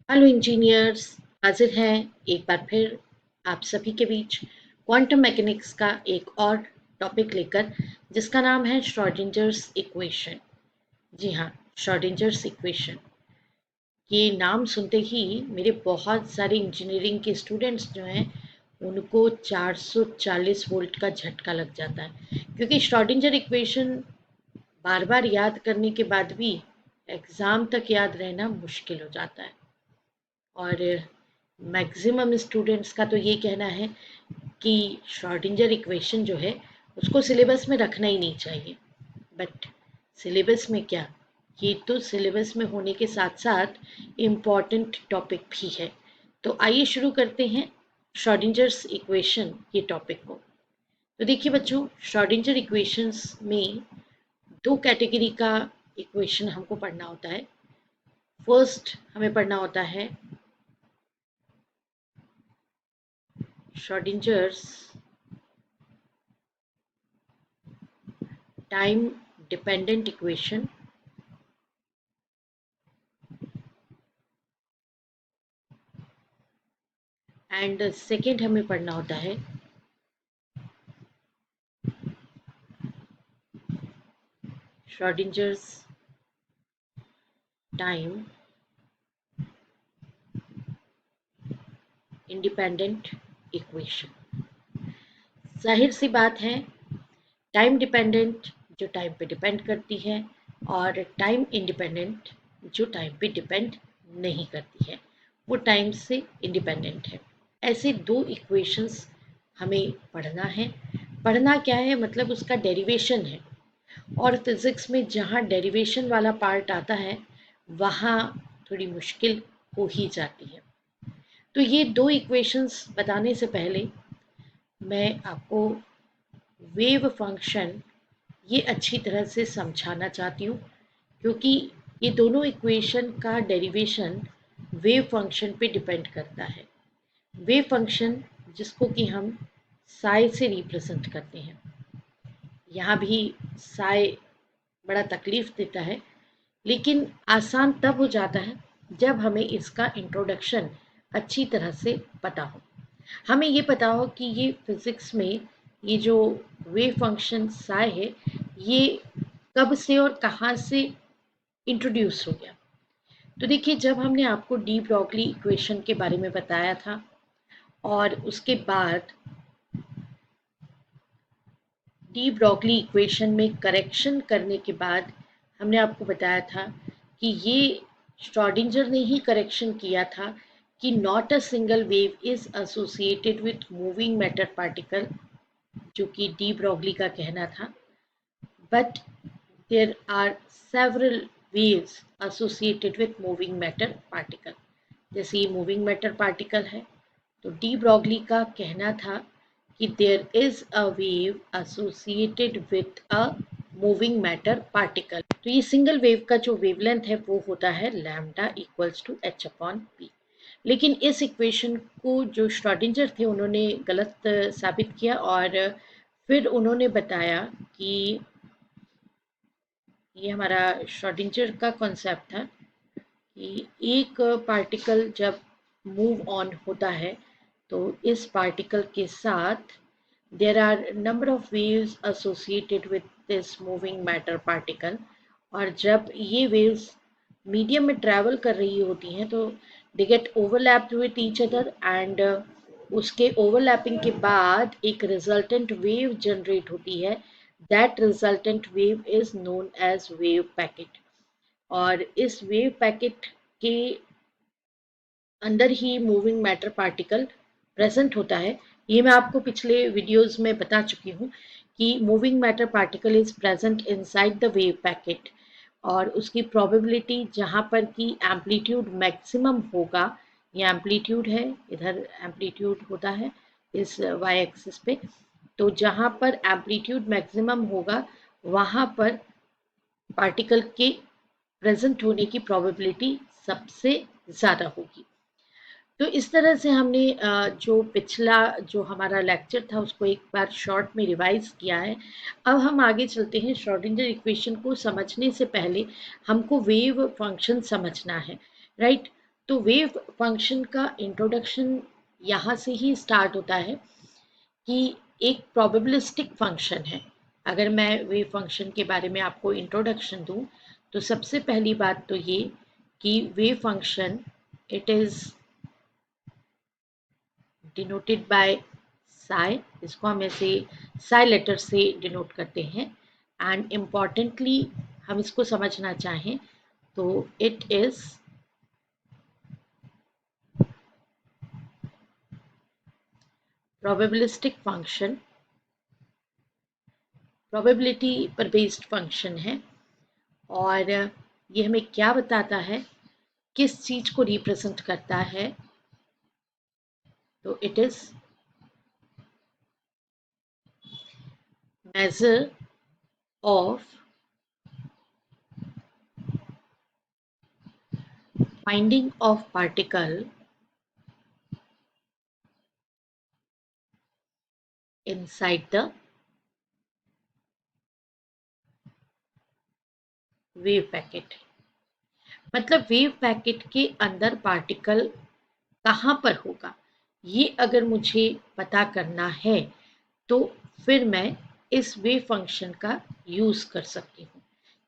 Hello engineers, हाजिर हैं एक बार फिर आप सभी के बीच क्वांटम मैकेनिक्स का एक और टॉपिक लेकर, जिसका नाम है श्रोडिंजर्स इक्वेशन। जी हाँ, श्रोडिंजर्स इक्वेशन। ये नाम सुनते ही मेरे बहुत सारे इंजीनियरिंग के स्टूडेंट्स जो हैं उनको 440 वोल्ट का झटका लग जाता है, क्योंकि श्रोडिंजर इक्वेशन बार बार याद करने के बाद भी एग्ज़ाम तक याद रहना मुश्किल हो जाता है। और मैक्सिमम स्टूडेंट्स का तो ये कहना है कि श्रोडिंजर इक्वेशन जो है उसको सिलेबस में रखना ही नहीं चाहिए। बट सिलेबस में क्या, ये तो सिलेबस में होने के साथ साथ इम्पॉर्टेंट टॉपिक भी है। तो आइए शुरू करते हैं श्रोडिंजर्स इक्वेशन ये टॉपिक को। तो देखिए बच्चों, श्रोडिंजर इक्वेशंस में दो कैटेगरी का इक्वेशन हमको पढ़ना होता है। फर्स्ट हमें पढ़ना होता है Schrodinger's time dependent equation, and second हमें पढ़ना होता है श्रोडिंजर्स टाइम इंडिपेंडेंट इक्वेशन। जाहिर सी बात है, टाइम डिपेंडेंट जो टाइम पे डिपेंड करती है, और टाइम इंडिपेंडेंट जो टाइम पे डिपेंड नहीं करती है, वो टाइम से इंडिपेंडेंट है। ऐसे दो इक्वेशंस हमें पढ़ना है। पढ़ना क्या है, मतलब उसका डेरिवेशन है। और फिजिक्स में जहाँ डेरिवेशन वाला पार्ट आता है वहाँ थोड़ी मुश्किल हो ही जाती है। तो ये दो इक्वेशंस बताने से पहले मैं आपको वेव फंक्शन ये अच्छी तरह से समझाना चाहती हूँ, क्योंकि ये दोनों इक्वेशन का डेरिवेशन वेव फंक्शन पे डिपेंड करता है। वेव फंक्शन जिसको कि हम साई से रिप्रेजेंट करते हैं। यहाँ भी साई बड़ा तकलीफ देता है, लेकिन आसान तब हो जाता है जब हमें इसका इंट्रोडक्शन अच्छी तरह से पता हो। हमें ये पता हो कि ये फिज़िक्स में ये जो वेव फंक्शन साई है, ये कब से और कहाँ से इंट्रोड्यूस हो गया। तो देखिए, जब हमने आपको डी ब्रॉगली इक्वेशन के बारे में बताया था, और उसके बाद डी ब्रॉगली इक्वेशन में करेक्शन करने के बाद हमने आपको बताया था कि ये श्रोडिंजर ने ही करेक्शन किया था कि not a single wave is associated with moving matter particle, जो कि डी ब्रॉगली का कहना था, but there are several waves associated with moving matter particle. जैसे ये मूविंग मैटर पार्टिकल है, तो डी ब्रॉगली का कहना था कि there is a wave associated with a moving matter particle. तो ये सिंगल वेव का जो वेवलेंथ है वो होता है lambda equals to H upon P. लेकिन इस इक्वेशन को जो श्रोडिंजर थे उन्होंने गलत साबित किया, और फिर उन्होंने बताया कि ये हमारा श्रोडिंजर का कॉन्सेप्ट था कि एक पार्टिकल जब मूव ऑन होता है तो इस पार्टिकल के साथ there are number of waves associated with this moving matter particle. और जब ये वेव्स मीडियम में ट्रैवल कर रही होती हैं तो they get overlapped with each other, and उसके ओवरलैपिंग के बाद एक रिजल्टेंट वेव जनरेट होती है। That resultant wave is known as wave packet. और इस वेव पैकेट के अंदर ही मूविंग मैटर पार्टिकल प्रेजेंट होता है। ये मैं आपको पिछले वीडियोस में बता चुकी हूँ कि moving matter particle is present inside the wave packet, और उसकी प्रोबेबिलिटी जहाँ पर कि एम्पलीट्यूड मैक्सिमम होगा, ये एम्पलीट्यूड है, इधर एम्पलीट्यूड होता है इस वाई एक्सिस पे, तो जहाँ पर एम्पलीट्यूड मैक्सिमम होगा वहाँ पर पार्टिकल के प्रेजेंट होने की प्रोबेबिलिटी सबसे ज़्यादा होगी। तो इस तरह से हमने जो पिछला जो हमारा लेक्चर था उसको एक बार शॉर्ट में रिवाइज किया है। अब हम आगे चलते हैं। श्रोडिंगर इक्वेशन को समझने से पहले हमको वेव फंक्शन समझना है, राइट। तो वेव फंक्शन का इंट्रोडक्शन यहाँ से ही स्टार्ट होता है कि एक प्रोबेबिलिस्टिक फंक्शन है। अगर मैं वेव फंक्शन के बारे में आपको इंट्रोडक्शन दूं तो सबसे पहली बात तो ये कि wave function it is denoted by Sai, इसको हम ऐसे साई लेटर से डिनोट करते हैं। एंड इम्पॉर्टेंटली हम इसको समझना चाहें तो it is probabilistic function, probability पर बेस्ड फंक्शन है। और ये हमें क्या बताता है, किस चीज को रिप्रेजेंट करता है, तो it is measure of finding of particle inside the wave packet। मतलब वेव पैकेट के अंदर पार्टिकल कहाँ पर होगा, ये अगर मुझे पता करना है तो फिर मैं इस वेव फंक्शन का यूज कर सकती हूँ।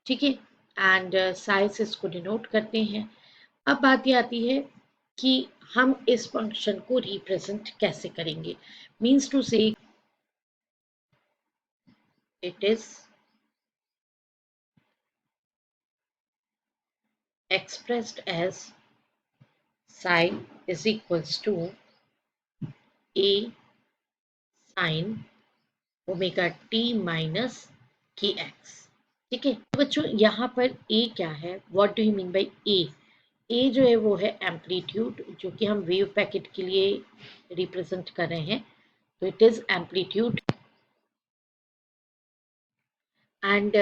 ठीक है, एंड साइज इसको डिनोट करते हैं। अब बात ये आती है कि हम इस फंक्शन को रिप्रेजेंट कैसे करेंगे। मीन्स टू से it is expressed as psi is equals to a sin omega T minus के एक्स। ठीक है, तो बच्चों यहाँ पर a क्या है, what do you mean by a? a जो है वो है एम्पलीट्यूड, जो कि हम वेव पैकेट के लिए रिप्रेजेंट कर रहे हैं। तो it is amplitude and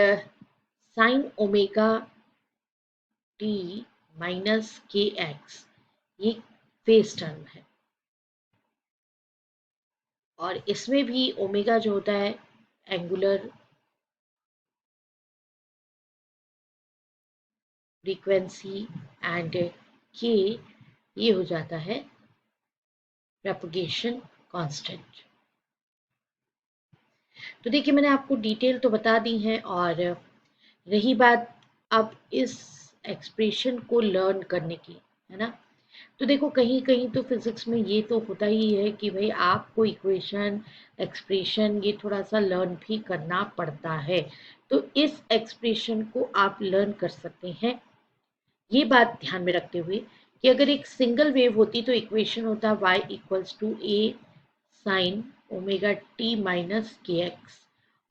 sign omega T minus के एक्स, ये फेस टर्म है। और इसमें भी ओमेगा जो होता है एंगुलर फ्रीक्वेंसी एंड के ये हो जाता है प्रोपगेशन कांस्टेंट। तो देखिए मैंने आपको डिटेल तो बता दी है। और रही बात अब इस एक्सप्रेशन को लर्न करने की, है ना, तो देखो कहीं कहीं तो फिजिक्स में ये तो होता ही है कि भाई आपको इक्वेशन एक्सप्रेशन ये थोड़ा सा लर्न भी करना पड़ता है। तो इस एक्सप्रेशन को आप लर्न कर सकते हैं ये बात ध्यान में रखते हुए कि अगर एक सिंगल वेव होती तो इक्वेशन होता y equals to A sine omega T minus के एक्स।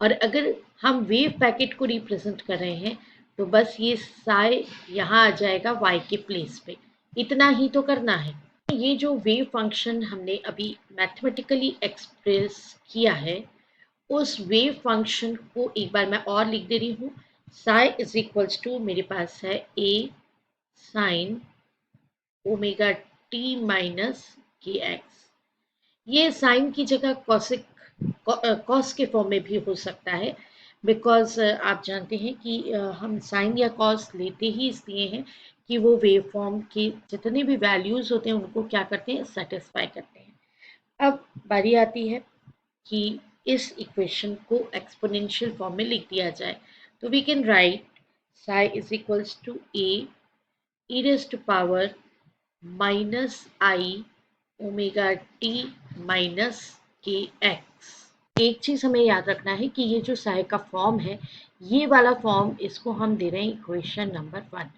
और अगर हम वेव पैकेट को रिप्रेजेंट कर रहे हैं तो बस ये साई यहाँ आ जाएगा y के प्लेस पे। इतना ही तो करना है। ये जो वेव फंक्शन हमने अभी मैथमेटिकली एक्सप्रेस किया है उस वेव फंक्शन को एक बार मैं और लिख दे रही हूँ। साई इज इक्वल्स टू मेरे पास है ए साइन ओमेगा टी माइनस के एक्स। ये साइन की जगह कॉसिक कॉस के फॉर्म में भी हो सकता है, बिकॉज आप जानते हैं कि हम साइन या कॉस लेते ही इसलिए हैं कि वो वेव फॉर्म के जितने भी वैल्यूज होते हैं उनको क्या करते हैं, सेटिस्फाई करते हैं। अब बारी आती है कि इस इक्वेशन को एक्सपोनेंशियल फॉर्म में लिख दिया जाए। तो we can write psi is equals to A e raised to power minus I omega T minus के एक्स। एक चीज हमें याद रखना है कि ये जो साई का फॉर्म है ये वाला फॉर्म इसको हम दे रहे हैं equation number 1।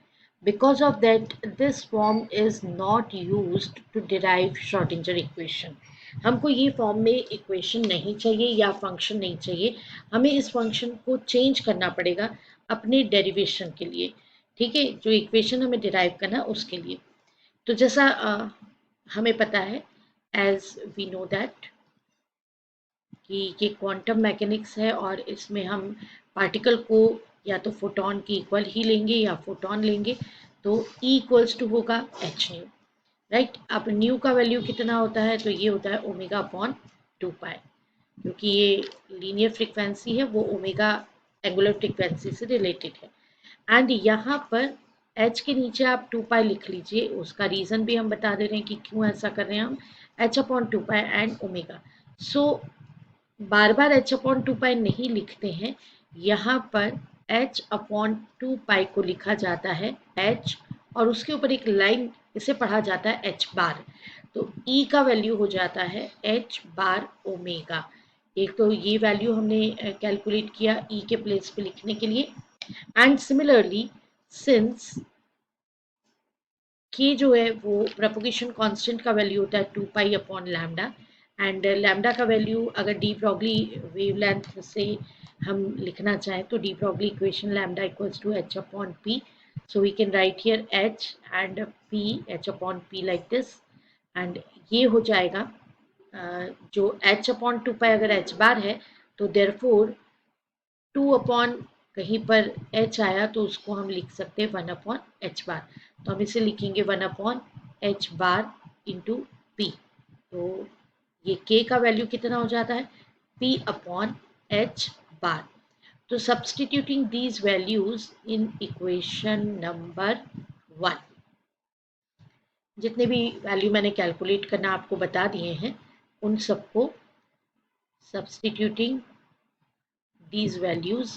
Because of that this form is not used to derive Schrodinger equation. हमको ये फॉर्म में इक्वेशन नहीं चाहिए या फंक्शन नहीं चाहिए, हमें इस फंक्शन को चेंज करना पड़ेगा अपने डेरिवेशन के लिए। ठीक है, जो इक्वेशन हमें डिराइव करना उसके लिए। तो जैसा हमें पता है एज वी नो दैट कि ये क्वांटम मैकेनिक्स है और इसमें हम पार्टिकल को या तो फोटोन की इक्वल ही लेंगे या फोटोन लेंगे। तो E इक्वल्स टू होगा एच न्यू, राइट। अब न्यू का वैल्यू कितना होता है, तो ये होता है ओमेगा अपॉन 2 पाई, क्योंकि ये लीनियर फ्रीक्वेंसी है वो ओमेगा एंगुलर फ्रीक्वेंसी से रिलेटेड है। एंड यहाँ पर एच के नीचे आप 2 पाई लिख लीजिए, उसका रीज़न भी हम बता दे रहे हैं कि क्यों ऐसा कर रहे हैं हम, H upon 2 pi and omega. So bar bar H upon 2 पाई नहीं लिखते हैं, यहाँ पर एच अपॉन 2 पाई को लिखा जाता है एच, और उसके ऊपर एक लाइन इसे पढ़ा जाता है एच बार। तो ई का वैल्यू हो जाता है एच बार ओमेगा। एक तो ये वैल्यू हमने कैलकुलेट किया ई के प्लेस पे लिखने के लिए। एंड सिमिलरली सिंस के जो है वो प्रोपोगेशन कांस्टेंट का वैल्यू होता है 2 pi upon lambda, and lambda का वैल्यू अगर डी ब्रॉगली वेवलेंथ से हम लिखना चाहें तो de Broglie equation lambda equals to H upon P, so we can write here H and P, H upon P like this. And ये हो जाएगा जो एच अपॉन 2 पाई अगर एच बार है तो देयरफॉर 2 अपॉन कहीं पर एच आया तो उसको हम लिख सकते हैं 1 अपॉन एच बार। तो हम इसे लिखेंगे 1 upon H bar into P. तो ये के का वैल्यू कितना हो जाता है, पी अपॉन एच बार। तो substituting these values in equation number 1, जितने भी वैल्यू मैंने कैलकुलेट करना आपको बता दिए हैं उन सबको substituting these values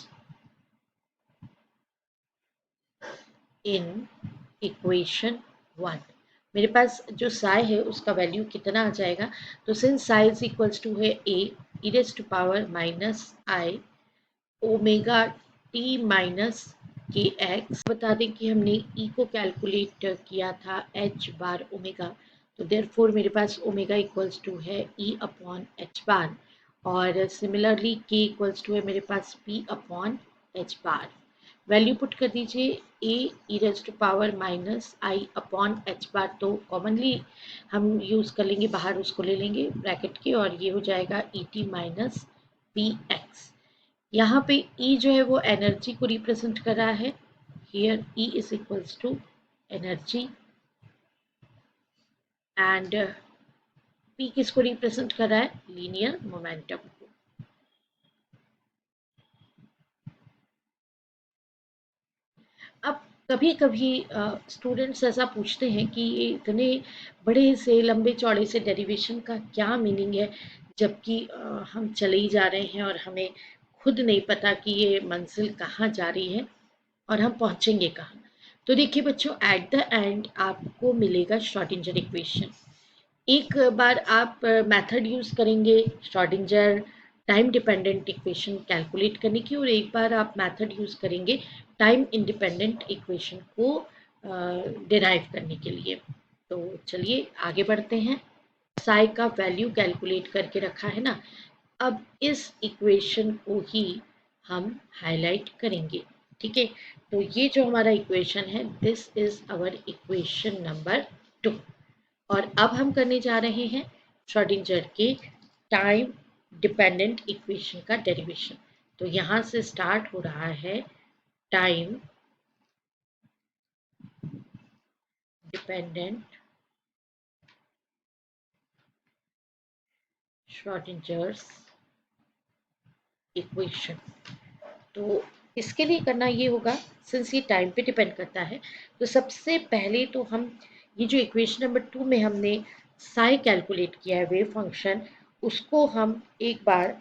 in equation 1, मेरे पास जो साई है उसका वैल्यू कितना आ जाएगा। तो since psi is equals to है A e raise to power minus I omega T minus के एक्स। बता दें कि हमने ई को कैलकुलेट किया था एच बार ओमेगा, तो देयरफॉर मेरे पास ओमेगा इक्वल्स टू है ई अपॉन एच बार, और सिमिलरली के इक्वल्स टू है मेरे पास p upon H bar. Value put कर दीजिए A e raise to power minus i upon H bar, तो कॉमनली हम यूज़ कर लेंगे, बाहर उसको ले लेंगे ब्रैकेट के, और ये हो जाएगा ई टी माइनस पी एक्स। यहाँ पे E जो है वो एनर्जी को रिप्रेजेंट कर रहा है, here E is equals to energy, and P किसको रिप्रेजेंट कर रहा है, लीनियर मोमेंटम को। अब कभी कभी स्टूडेंट्स ऐसा पूछते हैं कि ये इतने बड़े से लंबे चौड़े से डेरिवेशन का क्या मीनिंग है, जबकि हम चले ही जा रहे हैं और हमें खुद नहीं पता कि ये मंजिल कहाँ जा रही है और हम पहुंचेंगे कहाँ। तो देखिए बच्चों, एट द एंड आपको मिलेगा श्रोडिंगर इक्वेशन। एक बार आप मेथड यूज़ करेंगे Schrodinger time dependent equation calculate करने की, और एक बार आप मेथड यूज़ करेंगे टाइम इंडिपेंडेंट इक्वेशन को डिराइव करने के लिए। तो चलिए आगे बढ़ते हैं। साई का वैल्यू कैलकुलेट करके रखा है ना, अब इस इक्वेशन को ही हम हाईलाइट करेंगे। ठीक है, तो ये जो हमारा इक्वेशन है this is our equation number 2, और अब हम करने जा रहे हैं श्रोडिंगर के टाइम डिपेंडेंट इक्वेशन का डेरिवेशन। तो यहाँ से स्टार्ट हो रहा है टाइम डिपेंडेंट श्रोडिंजर्स इक्वेशन। तो इसके लिए करना ये होगा, सिंस ये टाइम पे डिपेंड करता है, तो सबसे पहले तो हम ये जो इक्वेशन नंबर 2 में हमने साई कैलकुलेट किया है वेव फंक्शन, उसको हम एक बार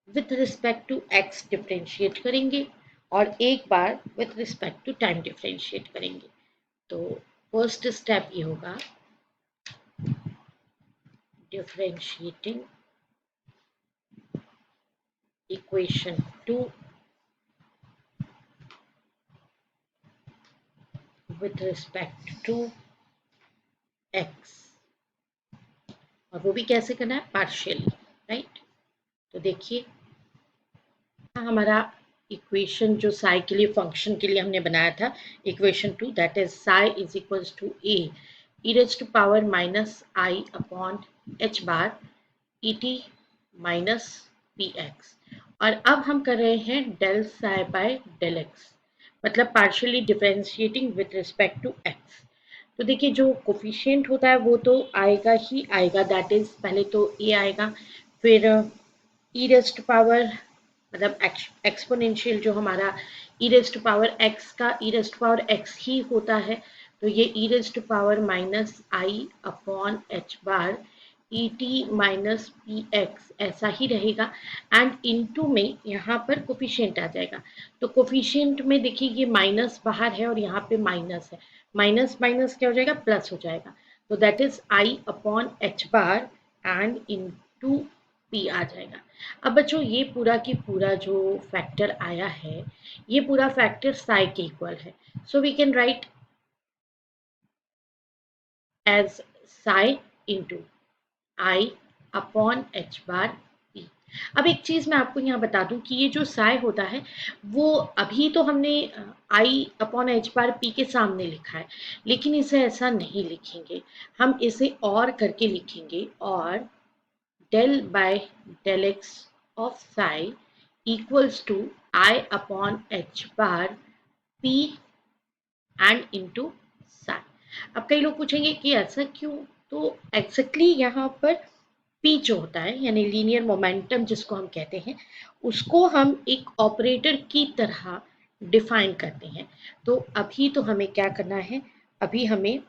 with respect to x differentiate करेंगे और एक बार with respect to time differentiate करेंगे। तो फर्स्ट स्टेप ये होगा differentiating equation 2 with respect to x, और वो भी कैसे करना है, पार्शियली, राइट। तो देखिए हमारा इक्वेशन जो साई के लिए फंक्शन के लिए हमने बनाया था equation 2, that is psi is equals to A e raise to power minus i upon H bar e t minus p x. और अब हम कर रहे हैं del psi by del x, मतलब partially differentiating with respect to x. तो देखिए जो कोफिशिएंट होता है वो तो आएगा ही आएगा, दैट इज पहले तो ए आएगा, फिर ई रेज़ टू पावर मतलब एक्सपोनेंशियल जो हमारा ई रेस्ट पावर एक्स का ई रेस्ट पावर एक्स ही होता है, तो ये e raised power minus i upon H bar e t minus p x ऐसा ही रहेगा। एंड इनटू में यहाँ पर कोफिशिएंट आ जाएगा, तो कोफिशिएंट में देखिए ये माइनस बाहर है और यहाँ पे माइनस है, माइनस माइनस क्या हो जाएगा, प्लस हो जाएगा। तो that is i upon H bar and into p आ जाएगा। अब बच्चों ये पूरा की पूरा जो फैक्टर आया है, ये पूरा फैक्टर साई के इक्वल है, so we can write as psi into I upon H bar P. अब एक चीज मैं आपको यहाँ बता दूं कि ये जो साई होता है वो अभी तो हमने आई अपॉन एच बार पी के सामने लिखा है, लेकिन इसे ऐसा नहीं लिखेंगे, हम इसे और करके लिखेंगे, और del by del X of psi equals to I upon H bar P and into psi. अब कई लोग पूछेंगे कि ऐसा क्यों, तो एग्जैक्टली यहाँ पर पी जो होता है यानी लीनियर मोमेंटम जिसको हम कहते हैं, उसको हम एक ऑपरेटर की तरह डिफाइन करते हैं। तो अभी तो हमें क्या करना है, अभी हमें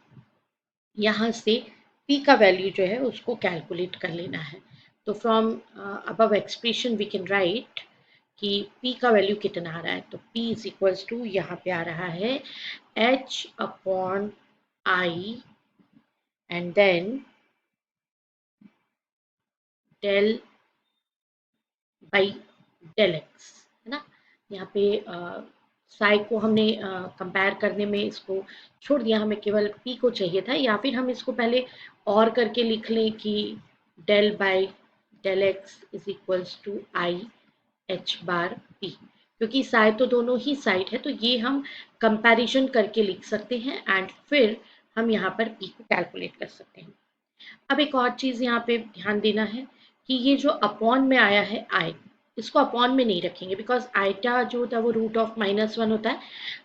यहाँ से p का वैल्यू जो है उसको कैलकुलेट कर लेना है। तो from above expression we can write कि p का वैल्यू कितना आ रहा है, तो p इज इक्वल्स टू यहाँ पे आ रहा है h upon I and then del by del X, है ना। यहाँ पे साई को हमने कंपेयर करने में इसको छोड़ दिया, हमें केवल पी को चाहिए था, या फिर हम इसको पहले और करके लिख लें कि del by del X is equals to I H bar P, क्योंकि साई तो दोनों ही साइड है, तो ये हम कंपैरिजन करके लिख सकते हैं एंड फिर हम यहाँ पर पी को कैलकुलेट कर सकते हैं। अब एक और चीज़ यहाँ पे ध्यान देना है कि ये जो अपॉन में आया है आई, इसको अपॉन में नहीं रखेंगे बिकॉज आईटा जो होता है वो रूट ऑफ -1 होता है।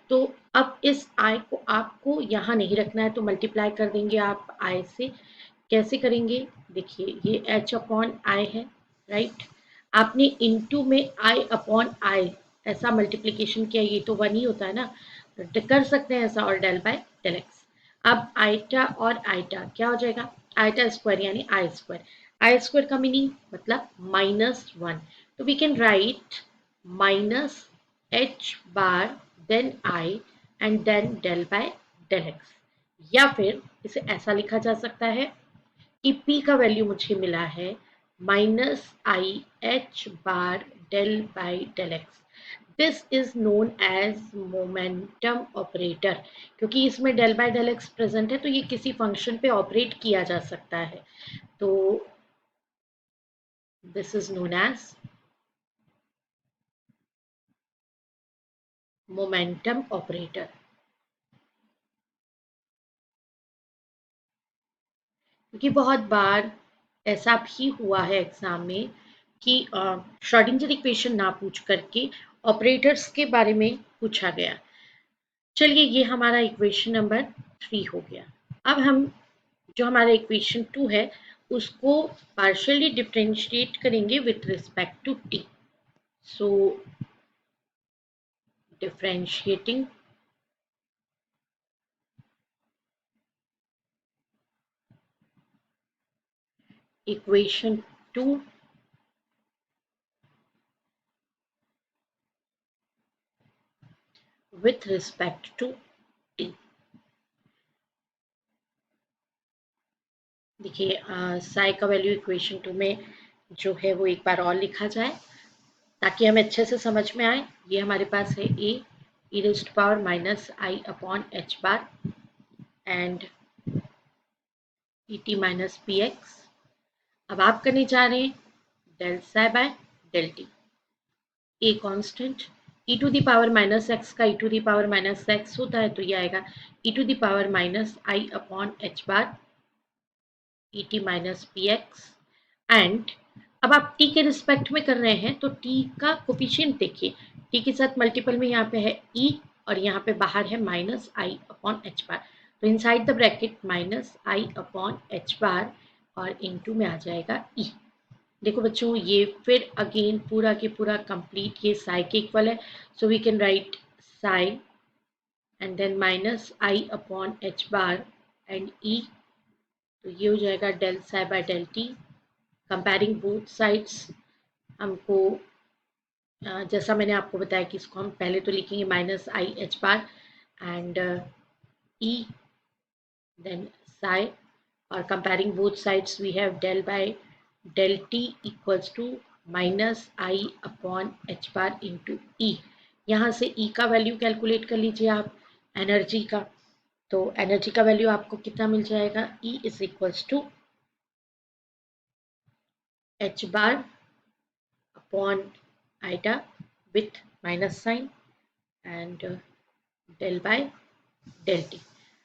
तो अब इस आई को आपको यहाँ नहीं रखना है, तो मल्टीप्लाई कर देंगे आप आई से। कैसे करेंगे, देखिए ये एच अपॉन आई है, राइट। आपने इनटू में आई अपॉन आई ऐसा मल्टीप्लीकेशन किया, ये तो 1 ही होता है ना, तो कर सकते हैं ऐसा, और डेल बाय डेल एक्स। अब आइटा और आइटा क्या हो जाएगा, आइटा स्क्वायर यानी आई स्क्वायर का मीनिंग मतलब -1, तो we can write minus H bar then I and then del by del X, या फिर इसे ऐसा लिखा जा सकता है कि P का वैल्यू मुझे मिला है -IH bar del by del X. This is known as momentum operator, क्योंकि इसमें del by del X present है तो ये किसी फंक्शन पे ऑपरेट किया जा सकता है, तो this is known as momentum operator. क्योंकि बहुत बार ऐसा भी हुआ है एग्जाम में कि श्रोडिंगर इक्वेशन ना पूछ करके ऑपरेटर्स के बारे में पूछा गया। चलिए ये हमारा इक्वेशन नंबर 3 हो गया। अब हम जो हमारा इक्वेशन 2 है उसको पार्शियली डिफरेंशिएट करेंगे with respect to T. So differentiating equation 2 with respect to t। देखिए साई का वैल्यू इक्वेशन 2 में जो है वो एक बार और लिखा जाए ताकि हमें अच्छे से समझ में आए। ये हमारे पास है A e raised power minus i upon H bar and e t minus p x. अब आप करने जा रहे हैं del psi by del t, A constant, e to the power minus x का e to the power minus x होता है, तो ये आएगा e to the power minus i upon H bar e t minus p x. And अब आप t के respect में कर रहे हैं तो t का कोफिशिएंट देखिए, t के साथ मल्टीपल में यहाँ पे है e और यहाँ पे बाहर है minus i upon H bar, तो inside the bracket minus i upon H bar और इनटू में आ जाएगा e। देखो बच्चों ये फिर अगेन पूरा के पूरा कंप्लीट ये साई के इक्वल है, so we can write psi and then minus i upon H bar and e, तो ये हो जाएगा del psi by del t. Comparing both sides, हमको जैसा मैंने आपको बताया कि इसको हम पहले तो लिखेंगे minus I H bar and e then psi, और comparing both sides we have del by del T equals to minus i upon H bar into e. यहाँ से ई का वैल्यू कैलकुलेट कर लीजिए आप एनर्जी का, तो एनर्जी का वैल्यू आपको कितना मिल जाएगा, E is equals to H bar upon iota with minus sign and del by del T.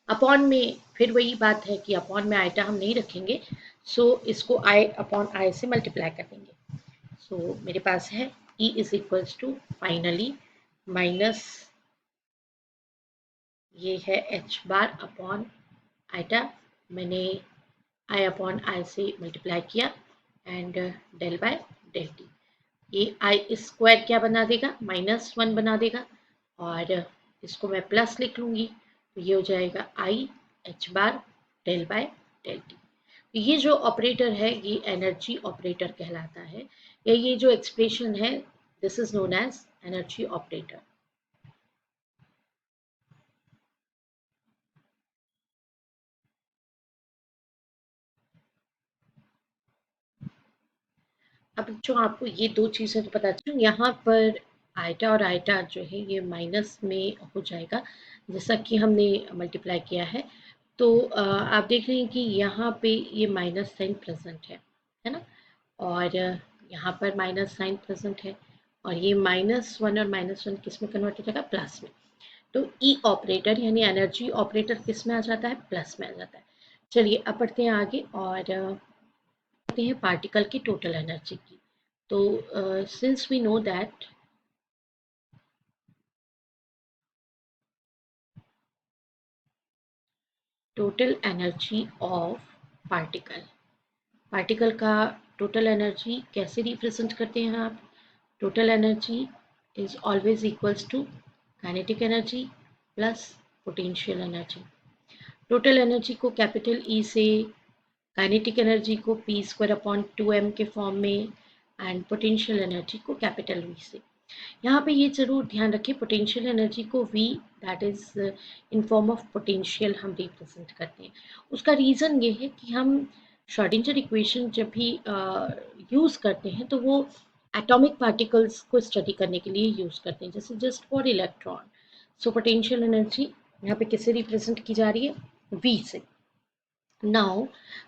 Upon में फिर वही बात है कि अपॉन में आइटा हम नहीं रखेंगे, सो इसको आई अपॉन आई से मल्टीप्लाई कर देंगे। सो मेरे पास है E is equals to finally minus, ये है एच बार अपॉन आइटा, मैंने आई अपॉन आई से मल्टीप्लाई किया and del by del T. ये आई स्क्वायर क्या बना देगा, -1 बना देगा, और इसको मैं प्लस लिख लूँगी, तो ये हो जाएगा I H bar del by del T. ये जो ऑपरेटर है ये एनर्जी ऑपरेटर कहलाता है, या ये जो एक्सप्रेशन है this is known as energy operator. अब जो आपको ये दो चीज़ें तो पता चल, यहाँ पर आइटा और आइटा जो है ये माइनस में हो जाएगा जैसा कि हमने मल्टीप्लाई किया है, तो आप देख रहे हैं कि यहाँ पे ये माइनस साइन प्रेजेंट है ना, और यहाँ पर माइनस साइन प्रेजेंट है, और ये -1 और -1 किस में कन्वर्ट हो जाएगा, प्लस में। तो ई ऑपरेटर यानी एनर्जी ऑपरेटर किस में आ जाता है, प्लस में आ जाता है। चलिए अब बढ़ते हैं आगे और करते हैं पार्टिकल की टोटल एनर्जी की। तो since we know that total energy of particle, particle का टोटल एनर्जी कैसे रिप्रेजेंट करते हैं आप, total energy is always equals to kinetic energy plus potential energy. Total energy को कैपिटल ई से, काइनेटिक एनर्जी को पी स्क्वायर अपॉन 2m के form में, एंड पोटेंशियल एनर्जी को कैपिटल वी से। यहाँ पे ये जरूर ध्यान रखें पोटेंशियल एनर्जी को V that is in form of potential हम रिप्रेजेंट करते हैं। उसका रीज़न ये है कि हम श्रोडिंगर इक्वेशन जब भी यूज़ करते हैं तो वो एटॉमिक पार्टिकल्स को स्टडी करने के लिए यूज़ करते हैं, जैसे just for electron. So potential energy यहाँ पे किससे रिप्रेजेंट की जा रही है, V से। Now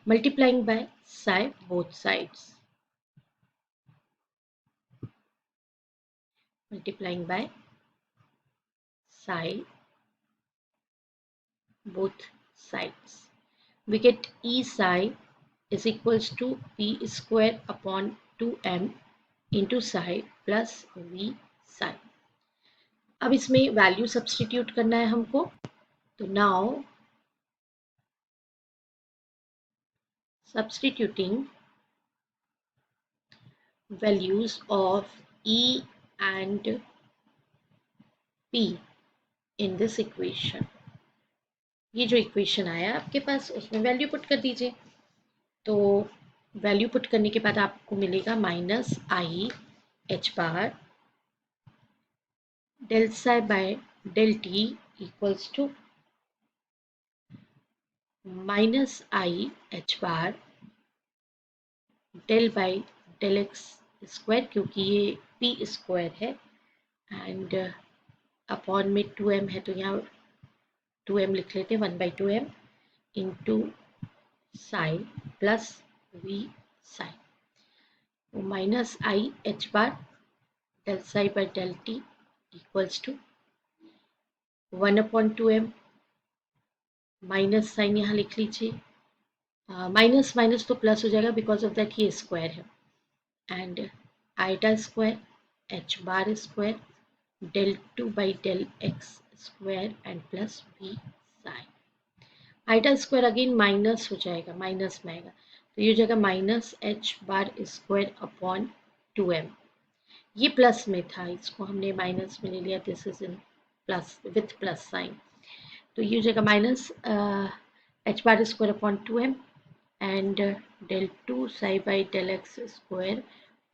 multiplying by Sai both sides, multiplying by psi both sides, we get E psi is equals to P square upon 2m into psi plus V psi। अब इसमें वैल्यू सब्सटीट्यूट करना है हमको, तो now substituting values of E and P in this equation, ये जो equation आया आपके पास उसमें वैल्यू पुट कर दीजिए। तो वैल्यू पुट करने के बाद आपको मिलेगा minus I H bar del psi by del T equals to minus I H bar del by del x square, क्योंकि ये पी स्क्वायर है एंड अपॉन में 2m है तो यहाँ 2m लिख लेते हैं, 1/2m into psi plus we psi, तो minus I H bar del psi by del T equals to 1/2m, minus sign यहाँ लिख लीजिए, माइनस माइनस तो प्लस हो जाएगा बिकॉज ऑफ दैट ये स्क्वायर है, and eta square h bar square del 2 by del x square and plus v sign. Eta square again minus हो जाएगा, माइनस में आएगा तो ये हो जाएगा minus H bar square upon 2m, ये प्लस में था इसको हमने माइनस में ले लिया, this is in plus with plus sign, तो ये हो जाएगा minus H bar square upon 2m and del two psi by del x square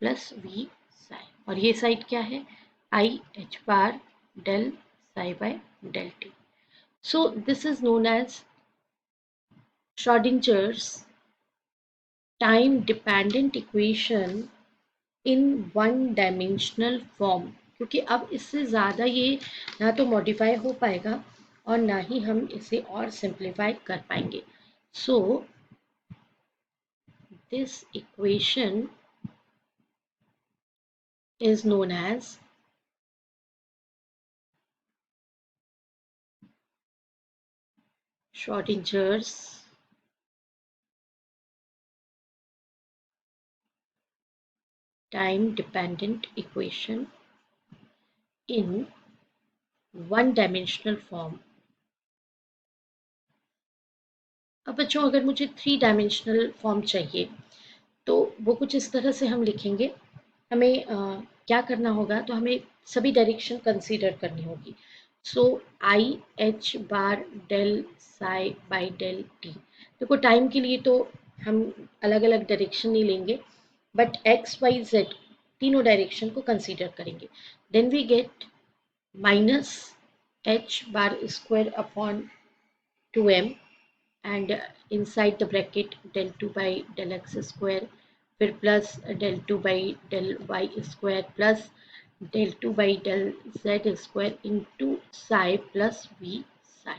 plus we psi, और ये साइड क्या है, I H bar del psi by del T. So this is known as Schrodinger's time dependent equation in one dimensional form, क्योंकि अब इससे ज़्यादा ये ना तो मॉडिफाई हो पाएगा और ना ही हम इसे और सिंप्लीफाई कर पाएंगे. So this equation is known as Schrodinger's time dependent equation in one dimensional form. अब बच्चों अगर मुझे 3 डायमेंशनल फॉर्म चाहिए तो वो कुछ इस तरह से हम लिखेंगे. हमें क्या करना होगा, तो हमें सभी डायरेक्शन कंसीडर करनी होगी. So I H bar del psi by del t. देखो टाइम के लिए तो हम अलग अलग डायरेक्शन नहीं लेंगे, बट एक्स वाई जेड तीनों डायरेक्शन को कंसीडर करेंगे. Then we get minus H bar square upon 2m and inside the bracket del 2 by del x square, फिर plus del 2 by del y square plus del 2 by del z square into psi plus v psi.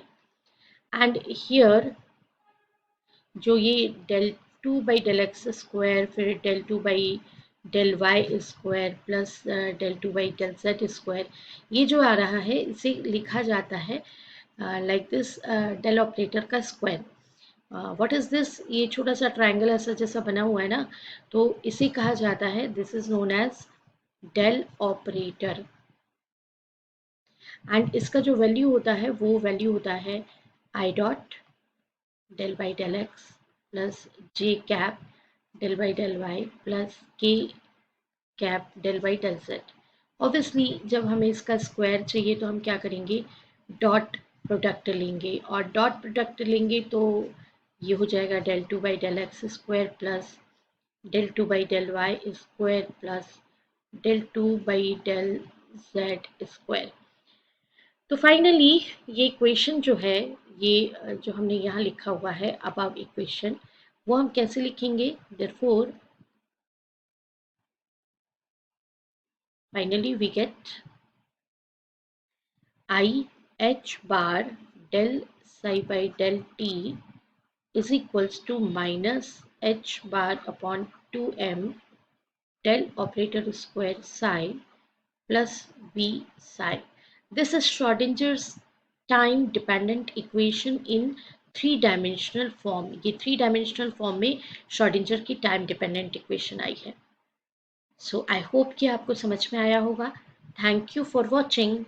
And here जो ये del 2 by del x square फिर del 2 by del y square plus del 2 by del z square, ये जो आ रहा है इसे लिखा जाता है लाइक दिस डेल ऑपरेटर का स्क्वायर. व्हाट इज दिस, ये छोटा सा ट्रायंगल ऐसा जैसा बना हुआ है ना, तो इसे कहा जाता है, this is known as del operator. And इसका जो वैल्यू होता है वो वैल्यू होता है i dot del by del x plus j cap del by del y plus k cap del by del z. Obviously जब हमें इसका स्क्वायर चाहिए तो हम क्या करेंगे, डॉट प्रोडक्ट लेंगे, और डॉट प्रोडक्ट लेंगे तो ये हो जाएगा del two by del x square plus del two by del Y square plus del two by del Z square. तो फाइनली ये इक्वेशन जो है, ये जो हमने यहाँ लिखा हुआ है अबव इक्वेशन, वो हम कैसे लिखेंगे, therefore finally we get I h bar del psi by del t is equals to minus h bar upon 2m del operator square psi plus v psi. This is Schrodinger's time dependent equation in 3 dimensional form. ये 3 dimensional form में Schrodinger की time dependent equation आई है. सो I hope कि आपको समझ में आया होगा. Thank you for watching.